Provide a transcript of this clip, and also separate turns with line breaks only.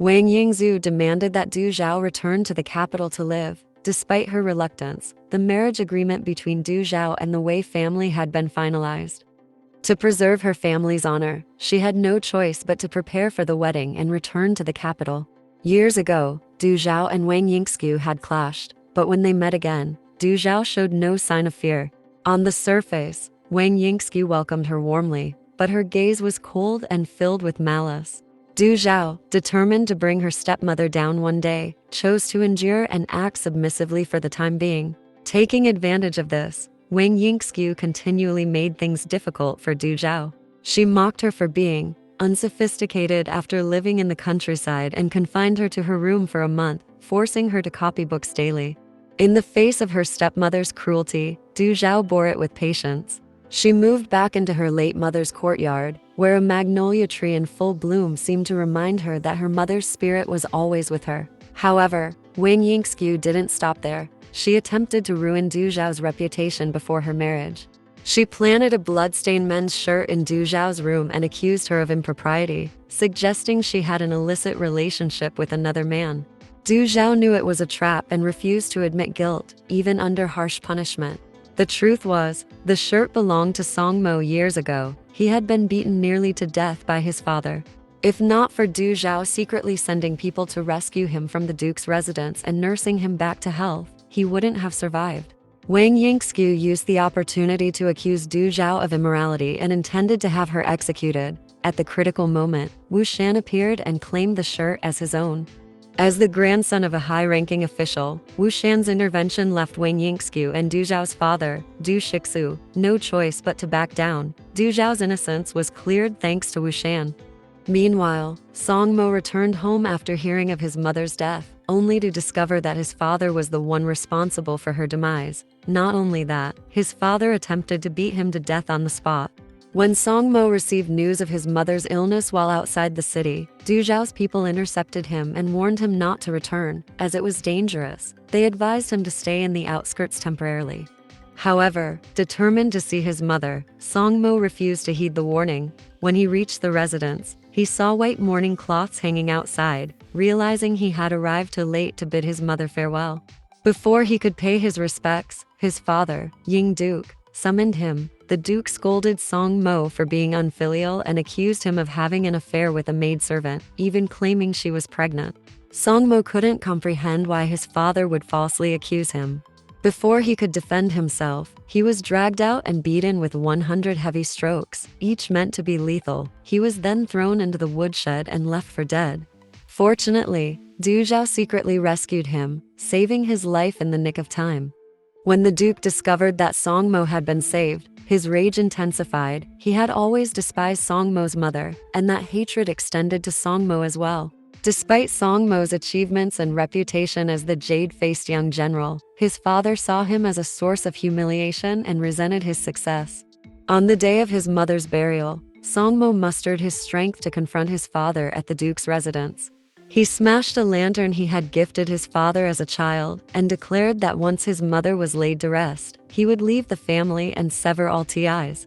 Wang Yingzhu demanded that Du Zhao return to the capital to live. Despite her reluctance, the marriage agreement between Du Zhao and the Wei family had been finalized. To preserve her family's honor, she had no choice but to prepare for the wedding and return to the capital. Years ago, Du Zhao and Wang Yingzhu had clashed, but when they met again, Du Zhao showed no sign of fear. On the surface, Wang Yingzhu welcomed her warmly, but her gaze was cold and filled with malice. Du Zhao, determined to bring her stepmother down one day, chose to endure and act submissively for the time being. Taking advantage of this, Wang Yingzhu continually made things difficult for Du Zhao. She mocked her for being unsophisticated after living in the countryside and confined her to her room for a month, forcing her to copy books daily. In the face of her stepmother's cruelty, Du Zhao bore it with patience. She moved back into her late mother's courtyard, where a magnolia tree in full bloom seemed to remind her that her mother's spirit was always with her. However, Wang Yingzhu didn't stop there. She attempted to ruin Du Zhao's reputation before her marriage. She planted a bloodstained men's shirt in Du Zhao's room and accused her of impropriety, suggesting she had an illicit relationship with another man. Du Zhao knew it was a trap and refused to admit guilt, even under harsh punishment. The truth was, the shirt belonged to Song Mo years ago. He had been beaten nearly to death by his father. If not for Du Zhao secretly sending people to rescue him from the Duke's residence and nursing him back to health, he wouldn't have survived. Wang Yingzhu used the opportunity to accuse Du Zhao of immorality and intended to have her executed. At the critical moment, Wu Shan appeared and claimed the shirt as his own. As the grandson of a high-ranking official, Wu Shan's intervention left Wang Yingzhu and Du Zhao's father, Du Shixu, no choice but to back down. Du Zhao's innocence was cleared thanks to Wu Shan. Meanwhile, Song Mo returned home after hearing of his mother's death, only to discover that his father was the one responsible for her demise. Not only that, his father attempted to beat him to death on the spot. When Song Mo received news of his mother's illness while outside the city, Du Zhao's people intercepted him and warned him not to return, as it was dangerous. They advised him to stay in the outskirts temporarily. However, determined to see his mother, Song Mo refused to heed the warning. When he reached the residence, he saw white mourning cloths hanging outside, realizing he had arrived too late to bid his mother farewell. Before he could pay his respects, his father, Ying Duke, summoned him. The Duke scolded Song Mo for being unfilial and accused him of having an affair with a maidservant, even claiming she was pregnant. Song Mo couldn't comprehend why his father would falsely accuse him. Before he could defend himself, he was dragged out and beaten with 100 heavy strokes, each meant to be lethal. He was then thrown into the woodshed and left for dead. Fortunately, Du Zhao secretly rescued him, saving his life in the nick of time. When the Duke discovered that Song Mo had been saved, his rage intensified. He had always despised Song Mo's mother, and that hatred extended to Song Mo as well. Despite Song Mo's achievements and reputation as the jade-faced young general, his father saw him as a source of humiliation and resented his success. On the day of his mother's burial, Song Mo mustered his strength to confront his father at the Duke's residence. He smashed a lantern he had gifted his father as a child and declared that once his mother was laid to rest, he would leave the family and sever all ties.